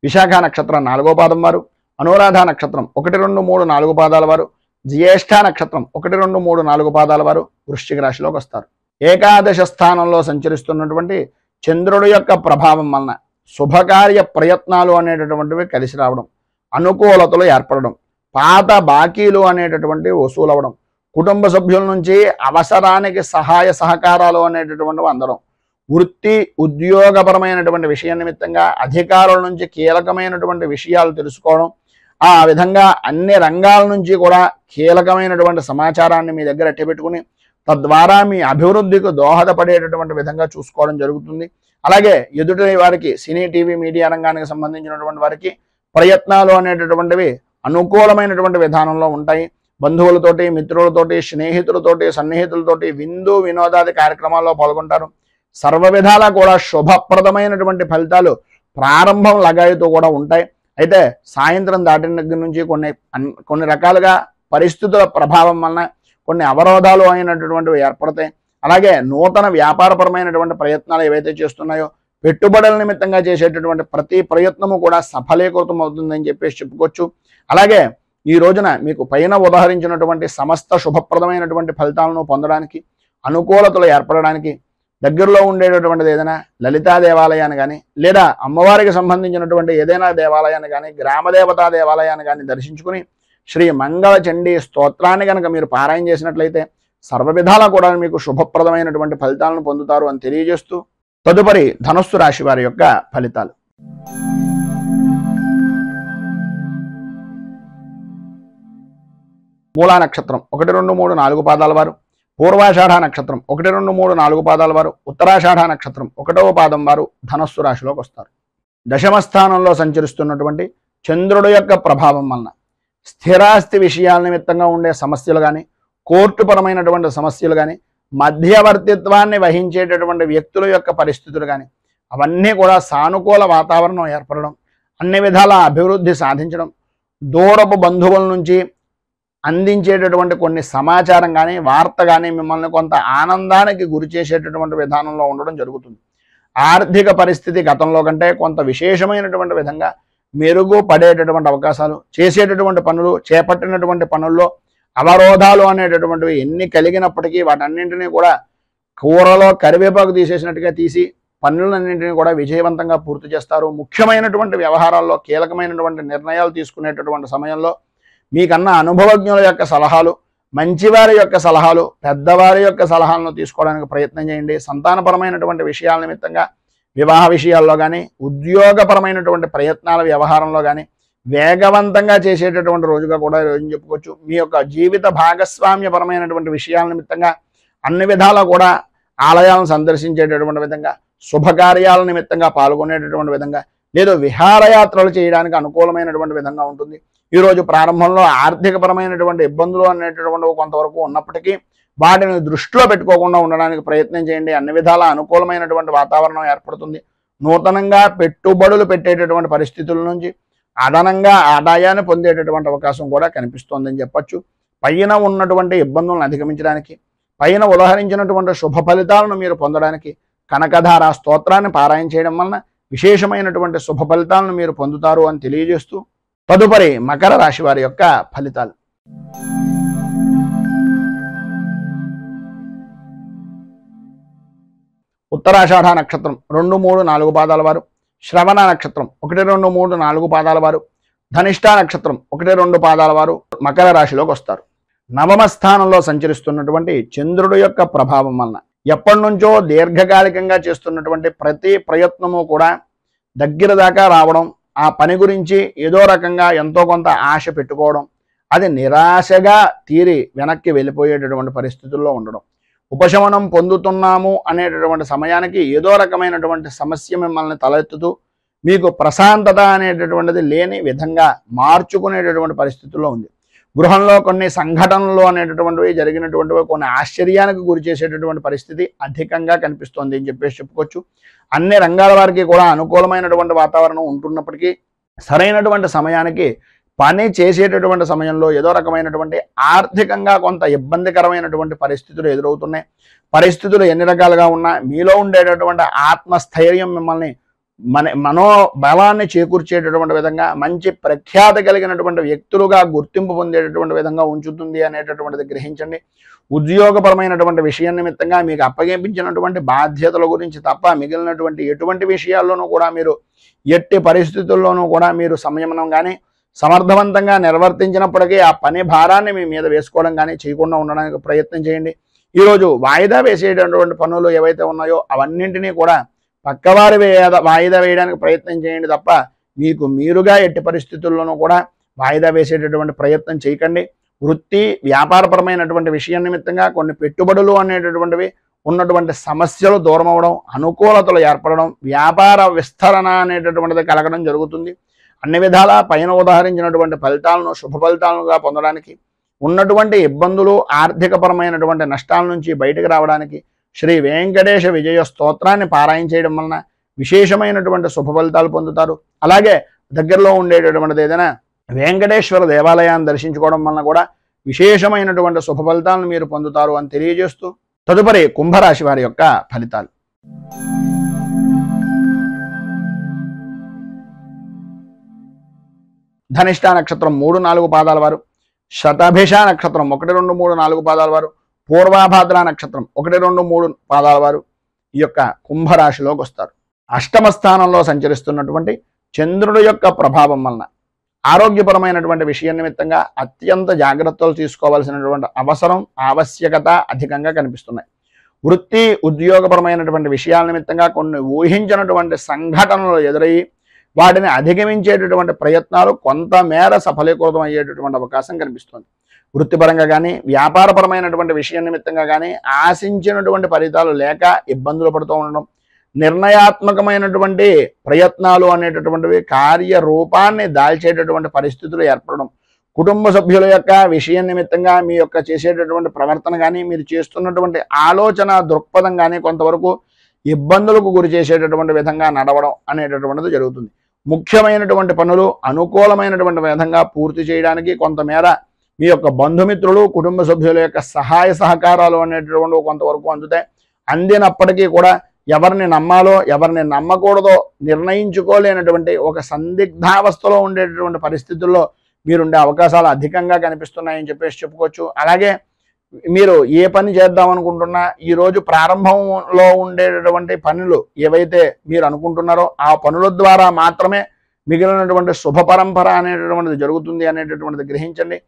విశాఖ నక్షత్రం 4వ పాదం వారు, అనురాధ నక్షత్రం 1, 2, 3, 4 పాదాల వారు, జ్యేష్ఠ నక్షత్రం 1, 2, 3, 4 పాదాల వారు వృశ్చిక రాశిలోకి వస్తారు. ఏకాదశ స్థానంలో సంచరిస్తున్నటువంటి చంద్రుడి యొక్క ప్రభావం వలన శుభకార్య ప్రయత్నాలు అనేటటువంటివి కలిసి రావడం, అనుకూలతలు ఏర్పడడం, పాత బాకీలు అనేటటువంటివి వసూలవడం, కుటుంబ సభ్యుల నుంచి అవసరానికి సహాయ సహకారాలు అనేటటువంటివి అందడం, వృత్తి ఉద్యోగపరమైనటువంటి విషయం నిమిత్తంగా అధికారుల నుంచి కీలకమైనటువంటి విషయాలు తెలుసుకోవడం, ఆ విధంగా అన్ని రంగాల నుంచి కూడా కీలకమైనటువంటి సమాచారాన్ని మీ దగ్గర అట్టబెట్టుకుని తద్వారా మీ అభివృద్ధికి దోహదపడేటటువంటి విధంగా చూసుకోవడం జరుగుతుంది. అలాగే ఎదుటి వారికి సినీ టీవీ మీడియా రంగానికి సంబంధించినటువంటి వారికి ప్రయత్నాలు అనేటటువంటివి అనుకూలమైనటువంటి విధానంలో ఉంటాయి. బంధువులతోటి, మిత్రులతోటి, స్నేహితులతోటి, సన్నిహితులతోటి విందు వినోదాది కార్యక్రమాల్లో పాల్గొంటారు. సర్వ విధాలా కూడా శుభప్రదమైనటువంటి ఫలితాలు ప్రారంభం లగాయితో కూడా ఉంటాయి. అయితే సాయంత్రం దాటిన దగ్గర నుంచి కొన్ని రకాలుగా పరిస్థితుల ప్రభావం వలన కొన్ని అవరోధాలు అయినటువంటివి ఏర్పడతాయి. అలాగే నూతన వ్యాపారపరమైనటువంటి ప్రయత్నాలు ఏవైతే చేస్తున్నాయో పెట్టుబడుల నిమిత్తంగా చేసేటటువంటి ప్రతి ప్రయత్నము కూడా సఫలీకృతం అవుతుందని చెప్పేసి చెప్పుకోవచ్చు. అలాగే ఈ రోజున మీకు పైన ఉదాహరించినటువంటి సమస్త శుభప్రదమైనటువంటి ఫలితాలను పొందడానికి, అనుకూలతలు ఏర్పడడానికి దగ్గరలో ఉండేటటువంటిది ఏదైనా లలితా దేవాలయాన్ని కానీ, లేదా అమ్మవారికి సంబంధించినటువంటి ఏదైనా దేవాలయాన్ని కానీ, గ్రామదేవతా దేవాలయాన్ని కానీ దర్శించుకుని శ్రీ మంగళ చండీ స్తోత్రాన్ని కనుక మీరు పారాయణ చేసినట్లయితే సర్వ విధాలా కూడా మీకు శుభప్రదమైనటువంటి ఫలితాలను పొందుతారు అని తెలియజేస్తూ, తదుపరి ధనుస్సు రాశి వారి యొక్క ఫలితాలు. మూలా నక్షత్రం 1, 2, 3, 4 పాదాల వారు, పూర్వాషాఢ నక్షత్రం 1, 2, 3, 4 పాదాల వారు, ఉత్తరాషాఢ నక్షత్రం 1వ పాదం వారు ధనస్సు రాశిలోకి వస్తారు. దశమ స్థానంలో సంచరిస్తున్నటువంటి చంద్రుడు యొక్క ప్రభావం వలన స్థిరాస్తి విషయాల నిమిత్తంగా ఉండే సమస్యలు కానీ, కోర్టు పరమైనటువంటి సమస్యలు కానీ, మధ్యవర్తిత్వాన్ని వహించేటటువంటి వ్యక్తుల యొక్క పరిస్థితులు కానీ అవన్నీ కూడా సానుకూల వాతావరణం ఏర్పడడం, అన్ని విధాల అభివృద్ధి సాధించడం, దూరపు బంధువుల నుంచి అందించేటటువంటి కొన్ని సమాచారం కానీ, వార్త కానీ మిమ్మల్ని కొంత ఆనందానికి గురి చేసేటటువంటి విధానంలో ఉండడం జరుగుతుంది. ఆర్థిక పరిస్థితి గతంలో కంటే కొంత విశేషమైనటువంటి విధంగా మెరుగుపడేటటువంటి అవకాశాలు, చేసేటటువంటి పనులు, చేపట్టినటువంటి పనుల్లో అవరోధాలు అనేటటువంటివి ఎన్ని కలిగినప్పటికీ వాటన్నింటినీ కూడా కూరలో కరివేపాకు తీసేసినట్టుగా తీసి పనులన్నింటినీ కూడా విజయవంతంగా పూర్తి చేస్తారు. ముఖ్యమైనటువంటి వ్యవహారాల్లో కీలకమైనటువంటి నిర్ణయాలు తీసుకునేటటువంటి సమయంలో మీకన్నా అనుభవజ్ఞుల యొక్క సలహాలు, మంచివారి యొక్క సలహాలు, పెద్దవారి యొక్క సలహాలను తీసుకోవడానికి ప్రయత్నం చేయండి. సంతానపరమైనటువంటి విషయాల నిమిత్తంగా వివాహ విషయాల్లో కానీ, ఉద్యోగపరమైనటువంటి ప్రయత్నాల వ్యవహారంలో కానీ వేగవంతంగా చేసేటటువంటి రోజుగా కూడా రోజు చెప్పుకోవచ్చు. మీ యొక్క జీవిత భాగస్వామ్యపరమైనటువంటి విషయాల నిమిత్తంగా అన్ని విధాలా కూడా ఆలయాలను సందర్శించేటటువంటి విధంగా, శుభకార్యాల నిమిత్తంగా పాల్గొనేటటువంటి విధంగా, లేదు విహారయాత్రలు చేయడానికి అనుకూలమైనటువంటి విధంగా ఉంటుంది. ఈరోజు ప్రారంభంలో ఆర్థికపరమైనటువంటి ఇబ్బందులు అనేటటువంటివి కొంతవరకు ఉన్నప్పటికీ వాటిని దృష్టిలో పెట్టుకోకుండా ఉండడానికి ప్రయత్నం చేయండి. అన్ని విధాల అనుకూలమైనటువంటి వాతావరణం ఏర్పడుతుంది. నూతనంగా పెట్టుబడులు పెట్టేటటువంటి పరిస్థితుల నుంచి అదనంగా ఆదాయాన్ని పొందేటటువంటి అవకాశం కూడా కనిపిస్తోందని చెప్పచ్చు. పైన ఉన్నటువంటి ఇబ్బందులను అధిగమించడానికి, పైన ఉదాహరించినటువంటి శుభ ఫలితాలను మీరు పొందడానికి కనకధార స్తోత్రాన్ని పారాయణ చేయడం వలన విశేషమైనటువంటి శుభ ఫలితాలను మీరు పొందుతారు అని తెలియజేస్తూ, తదుపరి మకర రాశి వారి యొక్క ఫలితాలు. ఉత్తరాషాఢ నక్షత్రం 2, 3, 4 పాదాల వారు, శ్రవణ నక్షత్రం 1, 2, 3, 4 పాదాల వారు, ధనిష్ఠ నక్షత్రం 1, 2 పాదాల వారు మకర రాశిలోకి వస్తారు. నవమ స్థానంలో సంచరిస్తున్నటువంటి చంద్రుడు యొక్క ప్రభావం వలన ఎప్పటి నుంచో దీర్ఘకాలికంగా చేస్తున్నటువంటి ప్రతి ప్రయత్నము కూడా దగ్గర దాకా రావడం, ఆ పని గురించి ఏదో రకంగా ఎంతో కొంత ఆశ పెట్టుకోవడం, అది నిరాశగా తీరి వెనక్కి వెళ్ళిపోయేటటువంటి పరిస్థితుల్లో ఉండడం, ఉపశమనం పొందుతున్నాము అనేటటువంటి సమయానికి ఏదో రకమైనటువంటి సమస్య మిమ్మల్ని తలెత్తుతూ మీకు ప్రశాంతత అనేటటువంటిది లేని విధంగా మార్చుకునేటటువంటి పరిస్థితుల్లో ఉంది. గృహంలో కొన్ని సంఘటనలు అనేటటువంటివి జరిగినటువంటివి కొన్ని ఆశ్చర్యానికి గురి చేసేటటువంటి పరిస్థితి అధికంగా కనిపిస్తోంది అని చెప్పేసి చెప్పుకోవచ్చు. అన్ని రంగాల వారికి కూడా అనుకూలమైనటువంటి వాతావరణం ఉంటున్నప్పటికీ సరైనటువంటి సమయానికి పని చేసేటటువంటి సమయంలో ఏదో రకమైనటువంటి ఆర్థికంగా కొంత ఇబ్బందికరమైనటువంటి పరిస్థితులు ఎదురవుతున్నాయి. పరిస్థితులు ఎన్ని రకాలుగా ఉన్నా మీలో ఉండేటటువంటి ఆత్మస్థైర్యం మిమ్మల్ని మనోబలాన్ని చేకూర్చేటటువంటి విధంగా మంచి ప్రఖ్యాతి కలిగినటువంటి వ్యక్తులుగా గుర్తింపు పొందేటటువంటి విధంగా ఉంచుతుంది అనేటటువంటిది గ్రహించండి. ఉద్యోగపరమైనటువంటి విషయం నిమిత్తంగా మీకు అప్పగించినటువంటి బాధ్యతల గురించి తప్ప మిగిలినటువంటి ఎటువంటి విషయాల్లోనూ కూడా మీరు ఎట్టి పరిస్థితుల్లోనూ కూడా మీరు సంయమనం కానీ సమర్థవంతంగా నిర్వర్తించినప్పటికీ ఆ పని భారాన్ని మీ మీద వేసుకోవడం కానీ చేయకుండా ఉండడానికి ప్రయత్నం చేయండి. ఈరోజు వాయిదా వేసేటటువంటి పనులు ఏవైతే ఉన్నాయో అవన్నింటినీ కూడా పక్కవారి వాయిదా వేయడానికి ప్రయత్నం చేయండి తప్ప మీకు మీరుగా ఎట్టి పరిస్థితుల్లోనూ కూడా వాయిదా వేసేటటువంటి ప్రయత్నం చేయకండి. వృత్తి వ్యాపారపరమైనటువంటి విషయం నిమిత్తంగా కొన్ని పెట్టుబడులు అనేటటువంటివి ఉన్నటువంటి సమస్యలు దూరం అవడం, అనుకూలతలు ఏర్పడడం, వ్యాపార విస్తరణ అనేటటువంటిది కలగడం జరుగుతుంది. అన్ని విధాల పైన ఉదాహరించినటువంటి ఫలితాలను శుభ ఫలితాలుగా పొందడానికి, ఉన్నటువంటి ఇబ్బందులు ఆర్థికపరమైనటువంటి నష్టాల నుంచి బయటకు రావడానికి శ్రీ వెంకటేశ విజయ స్తోత్రాన్ని పారాయణ చేయడం వలన విశేషమైనటువంటి శుభ ఫలితాలు పొందుతారు. అలాగే దగ్గరలో ఉండేటటువంటిది ఏదైనా వెంకటేశ్వర దేవాలయాన్ని దర్శించుకోవడం వలన కూడా విశేషమైనటువంటి శుభ ఫలితాలను మీరు పొందుతారు అని తెలియజేస్తూ తదుపరి కుంభరాశి వారి యొక్క ఫలితాలు. ధనిష్ట నక్షత్రం 3-4 పాదాల వారు, శతభిష నక్షత్రం 1, 2, 3, 4 పాదాల వారు, పూర్వాభాద్ర నక్షత్రం 1, 2, 3 పాదాల వారు ఈ యొక్క కుంభరాశిలోకి వస్తారు. అష్టమ స్థానంలో సంచరిస్తున్నటువంటి చంద్రుడి యొక్క ప్రభావం వలన ఆరోగ్యపరమైనటువంటి విషయం నిమిత్తంగా అత్యంత జాగ్రత్తలు తీసుకోవాల్సినటువంటి అవసరం ఆవశ్యకత అధికంగా కనిపిస్తున్నాయి. వృత్తి ఉద్యోగపరమైనటువంటి విషయాల నిమిత్తంగా కొన్ని ఊహించినటువంటి సంఘటనలు ఎదురయ్యి వాటిని అధిగమించేటటువంటి ప్రయత్నాలు కొంతమేర సఫలీకృతం అయ్యేటటువంటి అవకాశం కనిపిస్తుంది. వృత్తిపరంగా కానీ వ్యాపారపరమైనటువంటి విషయం నిమిత్తంగా కానీ ఆశించినటువంటి ఫలితాలు లేక ఇబ్బందులు పడుతూ ఉండడం, నిర్ణయాత్మకమైనటువంటి ప్రయత్నాలు అనేటటువంటివి కార్యరూపాన్ని దాల్చేటటువంటి పరిస్థితులు ఏర్పడడం, కుటుంబ సభ్యుల యొక్క విషయం నిమిత్తంగా మీ యొక్క చేసేటటువంటి ప్రవర్తన కానీ మీరు చేస్తున్నటువంటి ఆలోచన దృక్పథం కానీ కొంతవరకు ఇబ్బందులకు గురి చేసేటటువంటి విధంగా నడవడం అనేటటువంటిది జరుగుతుంది. ముఖ్యమైనటువంటి పనులు అనుకూలమైనటువంటి విధంగా పూర్తి చేయడానికి కొంతమేర మీ యొక్క బంధుమిత్రులు కుటుంబ సభ్యుల యొక్క సహాయ సహకారాలు అనేటటువంటి కొంతవరకు అందుతాయి. అందినప్పటికీ కూడా ఎవరిని నమ్మాలో ఎవరిని నమ్మకూడదో నిర్ణయించుకోలేనటువంటి ఒక సందిగ్ధావస్థలో ఉండేటటువంటి పరిస్థితుల్లో మీరుండే అవకాశాలు అధికంగా కనిపిస్తున్నాయని చెప్పేసి చెప్పుకోవచ్చు. అలాగే మీరు ఏ పని చేద్దాం అనుకుంటున్నా ఈరోజు ప్రారంభంలో ఉండేటటువంటి పనులు ఏవైతే మీరు అనుకుంటున్నారో ఆ పనుల ద్వారా మాత్రమే మిగిలినటువంటి శుభ పరంపర అనేటటువంటిది జరుగుతుంది అనేటటువంటిది గ్రహించండి.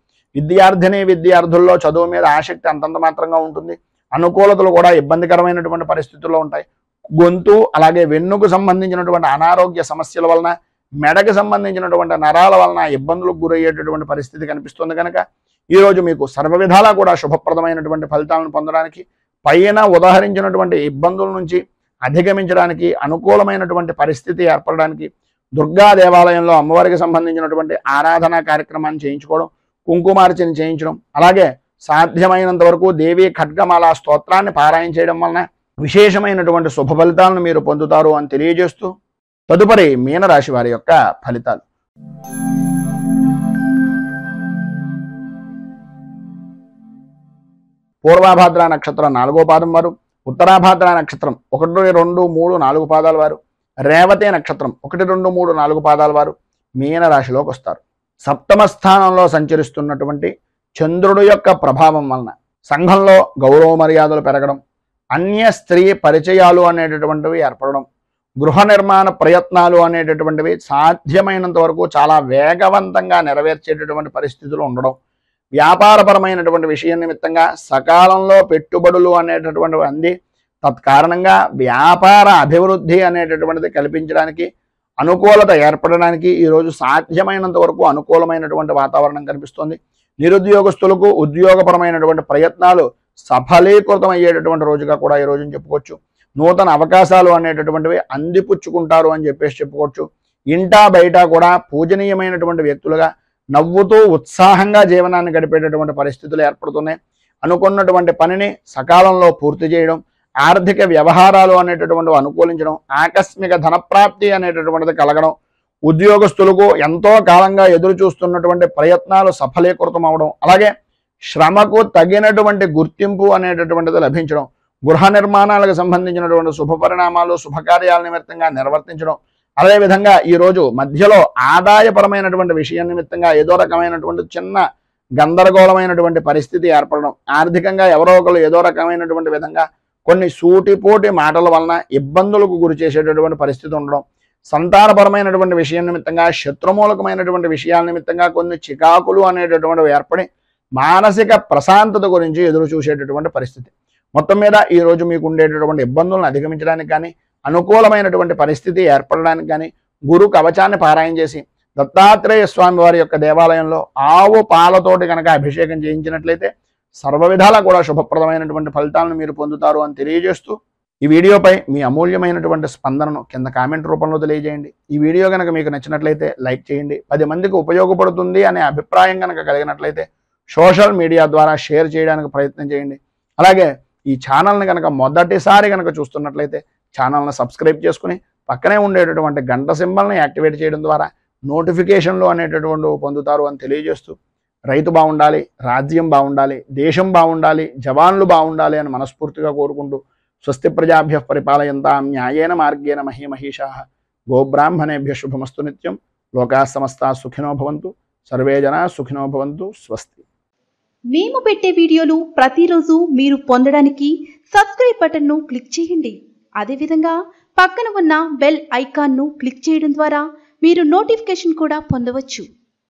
విద్యార్థుల్లో చదువు మీద ఆసక్తి అంతంత మాత్రంగా ఉంటుంది. అనుకూలతలు కూడా ఇబ్బందికరమైనటువంటి పరిస్థితుల్లో ఉంటాయి. గొంతు అలాగే వెన్నుకు సంబంధించినటువంటి అనారోగ్య సమస్యల వలన, మెడకు సంబంధించినటువంటి నరాల వలన ఇబ్బందులకు గురయ్యేటటువంటి పరిస్థితి కనిపిస్తుంది. కనుక ఈరోజు మీకు సర్వ విధాలా కూడా శుభప్రదమైనటువంటి ఫలితాలను పొందడానికి, పైన ఉదాహరించినటువంటి ఇబ్బందుల నుంచి అధిగమించడానికి, అనుకూలమైనటువంటి పరిస్థితి ఏర్పడడానికి దుర్గా దేవాలయంలో అమ్మవారికి సంబంధించినటువంటి ఆరాధనా కార్యక్రమాన్ని చేయించుకోవడం, కుంకుమార్చన చేయించడం, అలాగే సాధ్యమైనంత వరకు దేవి ఖడ్గమాల స్తోత్రాన్ని పారాయణ చేయడం వలన విశేషమైనటువంటి శుభ ఫలితాలను మీరు పొందుతారు అని తెలియజేస్తూ తదుపరి మీనరాశి వారి యొక్క ఫలితాలు. పూర్వాభాద్ర నక్షత్రం 4వ పాదం వారు, ఉత్తరాభాద్ర నక్షత్రం 1, 2, 3, 4 పాదాల వారు, రేవతి నక్షత్రం 1, 2, 3, 4 పాదాల వారు మీనరాశిలోకి వస్తారు. సప్తమ స్థానంలో సంచరిస్తున్నటువంటి చంద్రుడు యొక్క ప్రభావం వలన సంఘంలో గౌరవ మర్యాదలు పెరగడం, అన్య స్త్రీ పరిచయాలు అనేటటువంటివి ఏర్పడడం, గృహ నిర్మాణ ప్రయత్నాలు అనేటటువంటివి సాధ్యమైనంత వరకు చాలా వేగవంతంగా నెరవేర్చేటటువంటి పరిస్థితులు ఉండడం, వ్యాపారపరమైనటువంటి విషయం నిమిత్తంగా సకాలంలో పెట్టుబడులు అనేటటువంటివి అంది తత్కారణంగా వ్యాపార అభివృద్ధి అనేటటువంటిది కల్పించడానికి, అనుకూలత ఏర్పడడానికి ఈరోజు సాధ్యమైనంత వరకు అనుకూలమైనటువంటి వాతావరణం కనిపిస్తుంది. నిరుద్యోగస్తులకు ఉద్యోగపరమైనటువంటి ప్రయత్నాలు సఫలీకృతం అయ్యేటటువంటి రోజుగా కూడా ఈ రోజుని చెప్పుకోవచ్చు. నూతన అవకాశాలు అనేటటువంటివి అందిపుచ్చుకుంటారు అని చెప్పేసి చెప్పుకోవచ్చు. ఇంటా బయట కూడా పూజనీయమైనటువంటి వ్యక్తులుగా నవ్వుతూ ఉత్సాహంగా జీవనాన్ని గడిపేటటువంటి పరిస్థితులు ఏర్పడుతున్నాయి. అనుకున్నటువంటి పనిని సకాలంలో పూర్తి చేయడం, ఆర్థిక వ్యవహారాలు అనేటటువంటివి అనుకూలించడం, ఆకస్మిక ధనప్రాప్తి అనేటటువంటిది కలగడం, ఉద్యోగస్తులకు ఎంతో కాలంగా ఎదురు చూస్తున్నటువంటి ప్రయత్నాలు సఫలీకృతం అవడం, అలాగే శ్రమకు తగినటువంటి గుర్తింపు అనేటటువంటిది లభించడం, గృహ నిర్మాణాలకు సంబంధించినటువంటి శుభ పరిణామాలు శుభకార్యాల నిమిత్తంగా నిర్వర్తించడం, అదేవిధంగా ఈరోజు మధ్యలో ఆదాయపరమైనటువంటి విషయం నిమిత్తంగా ఏదో రకమైనటువంటి చిన్న గందరగోళమైనటువంటి పరిస్థితి ఏర్పడడం, ఆర్థికంగా ఎవరో ఒకరు ఏదో రకమైనటువంటి విధంగా కొన్ని సూటిపోటి మాటల వలన ఇబ్బందులకు గురి చేసేటటువంటి పరిస్థితి ఉండడం, సంతానపరమైనటువంటి విషయం నిమిత్తంగా శత్రుమూలకమైనటువంటి విషయాల నిమిత్తంగా కొన్ని చికాకులు అనేటటువంటివి ఏర్పడి మానసిక ప్రశాంతత గురించి ఎదురు చూసేటటువంటి పరిస్థితి. మొత్తం మీద ఈరోజు మీకు ఉండేటటువంటి ఇబ్బందులను అధిగమించడానికి కానీ, అనుకూలమైనటువంటి పరిస్థితి ఏర్పడడానికి కానీ గురు కవచాన్ని పారాయణ చేసి దత్తాత్రేయ స్వామి వారి యొక్క దేవాలయంలో ఆవు పాలతోటి కనుక అభిషేకం చేయించినట్లయితే సర్వ విధాలా కూడా శుభప్రదమైనటువంటి ఫలితాలను మీరు పొందుతారు అని తెలియజేస్తూ, ఈ వీడియోపై మీ అమూల్యమైనటువంటి స్పందనను కింద కామెంట్ రూపంలో తెలియజేయండి. ఈ వీడియో కనుక మీకు నచ్చినట్లయితే లైక్ చేయండి. 10 మందికి ఉపయోగపడుతుంది అనే అభిప్రాయం కనుక కలిగినట్లయితే సోషల్ మీడియా ద్వారా షేర్ చేయడానికి ప్రయత్నం చేయండి. అలాగే ఈ ఛానల్ని కనుక మొదటిసారి కనుక చూస్తున్నట్లయితే ఛానల్ని సబ్స్క్రైబ్ చేసుకుని పక్కనే ఉండేటటువంటి గంట సింబల్ని యాక్టివేట్ చేయడం ద్వారా నోటిఫికేషన్లు అనేటటువంటి పొందుతారు అని తెలియజేస్తూ, రైతు బాగుండాలి, రాజ్యం బాగుండాలి, దేశం బాగుండాలి, జవాన్లు బాగుండాలి అని మనస్ఫూర్తిగా కోరుకుంటూ, స్వస్తి ప్రజాభ్యః పరిపాలయంతాం న్యాయేన మార్గేణ మహీమహీషాః గోబ్రాహ్మణేభ్య శుభమస్తు నిత్యం. లోకాः సమస్తాः సుఖినో భవంతు. సర్వే జనాః సుఖినో భవంతు. స్వస్తి. మేము పెట్టే వీడియోలు ప్రతిరోజు మీరు పొందడానికి సబ్స్క్రైబ్ బటన్ను క్లిక్ చేయండి. అదేవిధంగా పక్కన ఉన్న బెల్ ఐకాన్ను క్లిక్ చేయడం ద్వారా మీరు నోటిఫికేషన్ కూడా పొందవచ్చు.